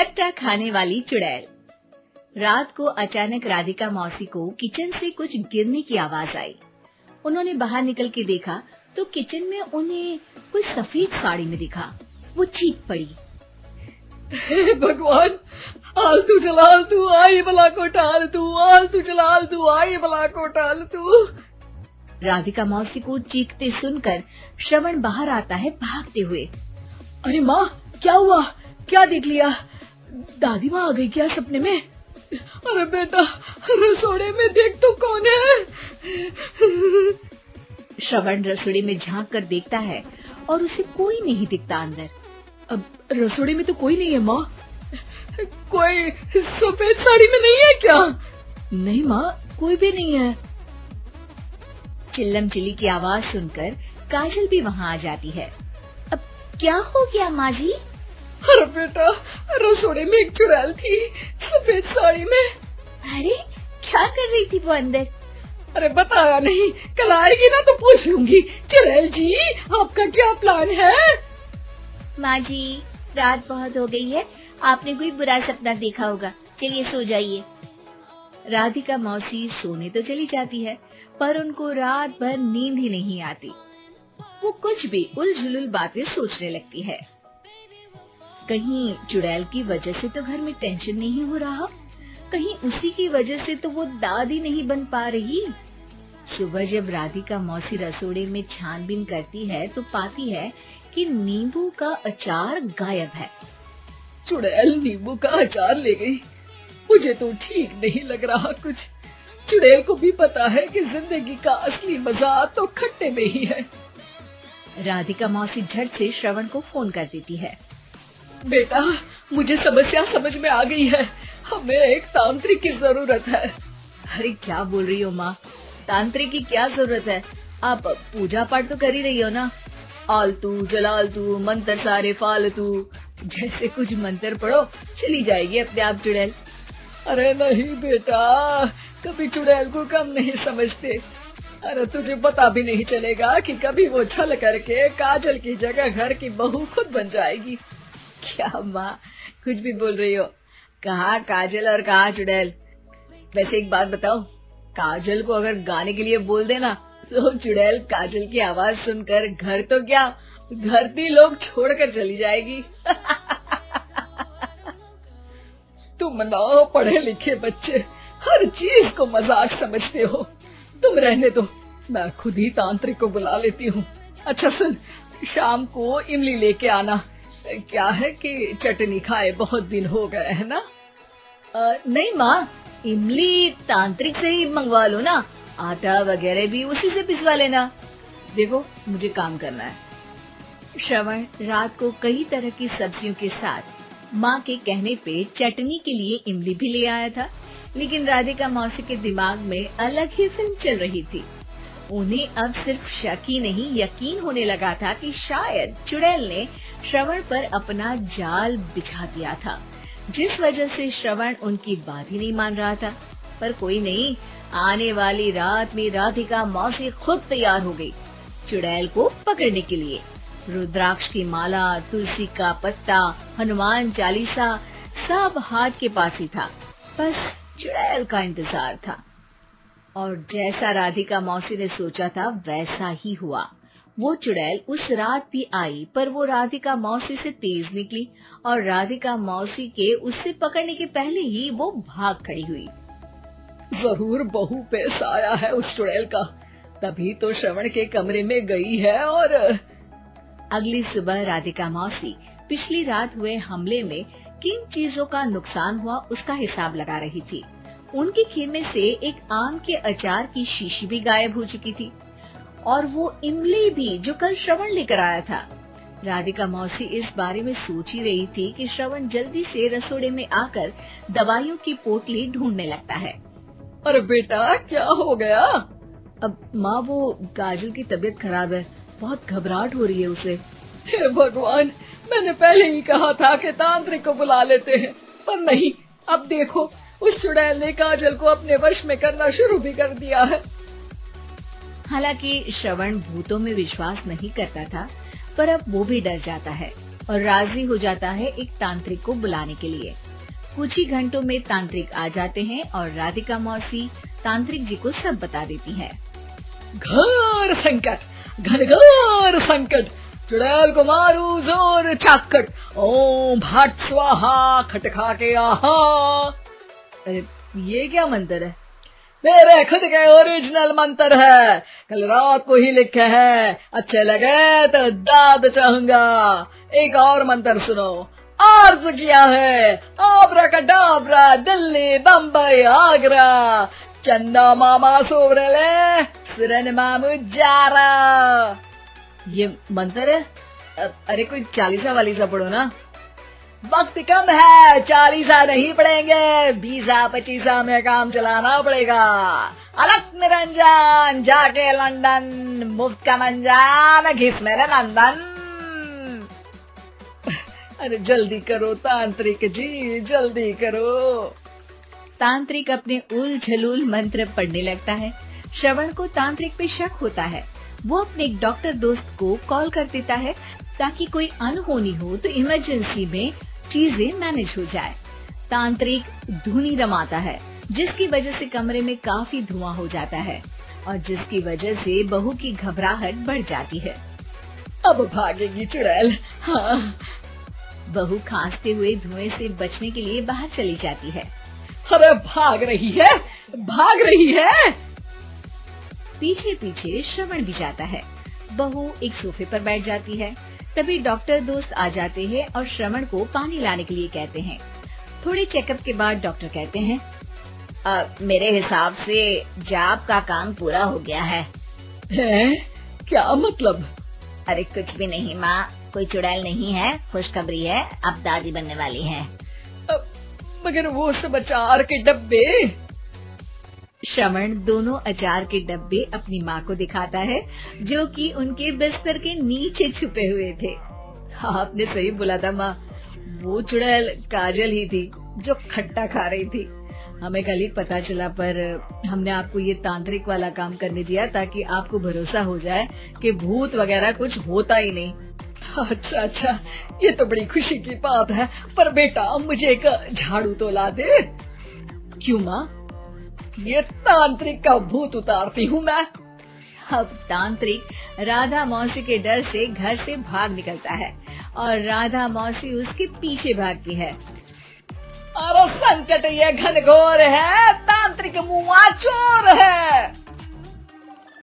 खट्टा खाने वाली चुड़ैल। रात को अचानक राधिका मौसी को किचन से कुछ गिरने की आवाज आई। उन्होंने बाहर निकल के देखा तो किचन में उन्हें कोई सफेद साड़ी में दिखा। वो चीख पड़ी, हे भगवान, आलतू जलाल तू आई बला को टाल तू, आलतू जलाल तू आई बला को टाल तू। राधिका मौसी को चीखते सुनकर श्रवण बाहर आता है भागते हुए। अरे माँ, क्या हुआ? क्या देख लिया? दादी माँ आ गई क्या सपने में? अरे बेटा, रसोड़े में देख तो कौन है? श्रवण रसोड़ी में झांक कर देखता है और उसे कोई नहीं दिखता अंदर। अब रसोड़ी में तो कोई नहीं है माँ। कोई सफेद साड़ी में नहीं है क्या? नहीं माँ, कोई भी नहीं है। चिल्लम चिल्ली की आवाज सुनकर काजल भी वहाँ आ जाती है। अब क्या हो गया माँ जी? अरे बेटा, रसोड़े में एक चुड़ैल थी सफेद साड़ी में। अरे क्या कर रही थी वो अंदर? अरे बताया नहीं, कल आएगी ना तो पूछ लूंगी। चुड़ैल जी, आपका क्या प्लान है? माँ जी, रात बहुत हो गई है, आपने कोई बुरा सपना देखा होगा, चलिए सो जाइए। राधिका मौसी सोने तो चली जाती है पर उनको रात भर नींद ही नहीं आती। वो कुछ भी उलझुल बातें सोचने लगती है। कहीं चुड़ैल की वजह से तो घर में टेंशन नहीं हो रहा, कहीं उसी की वजह से तो वो दादी नहीं बन पा रही। सुबह जब राधिका मौसी रसोड़े में छानबीन करती है तो पाती है कि नींबू का अचार गायब है। चुड़ैल नींबू का अचार ले गई, मुझे तो ठीक नहीं लग रहा कुछ। चुड़ैल को भी पता है कि जिंदगी का असली मजा तो खट्टे में ही है। राधिका मौसी झट से श्रवण को फोन कर देती है। बेटा, मुझे समस्या समझ में आ गई है, हमें एक तांत्रिक की जरूरत है। अरे क्या बोल रही हो माँ, तांत्रिक की क्या जरूरत है? आप पूजा पाठ तो कर ही रही हो ना। आलतू जलालतू मंत्र सारे फालतू जैसे कुछ मंत्र पढ़ो, चली जाएगी अपने आप चुड़ैल। अरे नहीं बेटा, कभी चुड़ैल को कम नहीं समझते। अरे तुझे पता भी नहीं चलेगा कि कभी वो छल करके काजल की जगह घर की बहू खुद बन जाएगी। क्या माँ, कुछ भी बोल रही हो? कहाँ काजल और कहाँ चुड़ैल? वैसे एक बात बताओ, काजल को अगर गाने के लिए बोल देना तो चुड़ैल काजल की आवाज सुनकर घर तो क्या, धरती लोग छोड़कर चली जाएगी। तुम ना पढ़े लिखे बच्चे हर चीज को मजाक समझते हो। तुम रहने दो, मैं खुद ही तांत्रिक को बुला लेती हूँ। अच्छा सुन, शाम को इमली लेके आना। क्या है कि चटनी खाए बहुत दिन हो गए है ना? नहीं माँ, इमली तांत्रिक से ही मंगवा लो ना, आटा वगैरह भी उसी से पिसवा लेना। देखो मुझे काम करना है। श्रवण रात को कई तरह की सब्जियों के साथ माँ के कहने पे चटनी के लिए इमली भी ले आया था, लेकिन राधिका मौसी के दिमाग में अलग ही फिल्म चल रही थी। उन्हें अब सिर्फ शक ही नहीं यकीन होने लगा था कि शायद चुड़ैल ने श्रवण पर अपना जाल बिछा दिया था, जिस वजह से श्रवण उनकी बात ही नहीं मान रहा था। पर कोई नहीं, आने वाली रात में राधिका मौसी खुद तैयार हो गई चुड़ैल को पकड़ने के लिए। रुद्राक्ष की माला, तुलसी का पत्ता, हनुमान चालीसा सब हाथ के पास ही था, बस चुड़ैल का इंतजार था। और जैसा राधिका मौसी ने सोचा था वैसा ही हुआ। वो चुड़ैल उस रात भी आई, पर वो राधिका मौसी से तेज निकली और राधिका मौसी के उससे पकड़ने के पहले ही वो भाग खड़ी हुई। जरूर बहू पे साया है उस चुड़ैल का, तभी तो श्रवण के कमरे में गई है। और अगली सुबह राधिका मौसी पिछली रात हुए हमले में किन चीजों का नुकसान हुआ उसका हिसाब लगा रही थी। उनके खेमे से एक आम के अचार की शीशी भी गायब हो चुकी थी और वो इमली भी जो कल श्रवण लेकर आया था। राधिका मौसी इस बारे में सोच ही रही थी कि श्रवण जल्दी से रसोड़े में आकर दवाइयों की पोटली ढूंढने लगता है। अरे बेटा, क्या हो गया? अब माँ, वो काजल की तबीयत खराब है, बहुत घबराहट हो रही है उसे। हे भगवान, मैंने पहले ही कहा था कि तांत्रिक को बुला लेते हैं, पर नहीं। अब देखो, उस चुड़ैल ने काजल को अपने वश में करना शुरू भी कर दिया है। हालांकि श्रवण भूतों में विश्वास नहीं करता था, पर अब वो भी डर जाता है और राजी हो जाता है एक तांत्रिक को बुलाने के लिए। कुछ ही घंटों में तांत्रिक आ जाते हैं और राधिका मौसी तांत्रिक जी को सब बता देती है। घोर संकट, घनघोर संकट, चुड़ैल को मारू जोर चाकट, ओम भट स्वाहा खटखा के आहा। अरे ये क्या मंत्र है? मेरे खुद के ओरिजिनल मंत्र है, कल रात को ही लिखे हैं, अच्छे लगे तो दाद चाहूंगा। एक और मंत्र सुनो, अर्ज किया है आब्राकडाब्रा, दिल्ली बम्बई आगरा, चंदा मामा सोवरले सुरन मामू जारा। ये मंत्र है? अरे कोई 40 वालीसा पढ़ो ना। वक्त कम है, 40 नहीं पड़ेंगे, 20-25 में काम चलाना पड़ेगा। अलग निरंजन जाके लंदन, मुफ्त का मंजान घिस मेरे नंदन। अरे जल्दी करो तांत्रिक जी, जल्दी करो। तांत्रिक अपने उल झलूल मंत्र पढ़ने लगता है। श्रवण को तांत्रिक पे शक होता है। वो अपने एक डॉक्टर दोस्त को कॉल कर देता है ताकि कोई अनहोनी हो तो इमरजेंसी में चीजें मैनेज हो जाए। तांत्रिक धुनी रमाता है, जिसकी वजह से कमरे में काफी धुआं हो जाता है और जिसकी वजह से बहू की घबराहट बढ़ जाती है। अब भागेगी चुड़ैल। हाँ। बहू खांसते हुए धुएं से बचने के लिए बाहर चली जाती है। अरे भाग रही है, भाग रही है। पीछे पीछे श्रवण भी जाता है। बहू एक सोफे पर बैठ जाती है। तभी डॉक्टर दोस्त आ जाते हैं और श्रवण को पानी लाने के लिए कहते हैं। थोड़े चेकअप के बाद डॉक्टर कहते हैं, मेरे हिसाब से जाप का काम पूरा हो गया है। क्या मतलब? अरे कुछ भी नहीं माँ, कोई चुड़ैल नहीं है, खुशखबरी है, अब दादी बनने वाली है। मगर वो सब अचार के डब्बे। श्रवण दोनों अचार के डब्बे अपनी माँ को दिखाता है, जो कि उनके बिस्तर के नीचे छुपे हुए थे। आपने सही बोला था माँ, वो चुड़ैल काजल ही थी जो खट्टा खा रही थी। हमें कल ही पता चला, पर हमने आपको ये तांत्रिक वाला काम करने दिया ताकि आपको भरोसा हो जाए कि भूत वगैरह कुछ होता ही नहीं। अच्छा अच्छा, ये तो बड़ी खुशी की बात है। पर बेटा मुझे एक झाड़ू तो ला दे। क्यों माँ? ये तांत्रिक का भूत उतारती हूँ मैं। अब तांत्रिक राधा मौसी के डर से घर से भाग निकलता है और राधा मौसी उसके पीछे भागती है। अरे संकट ये घनघोर है, तांत्रिक मुआ चोर है।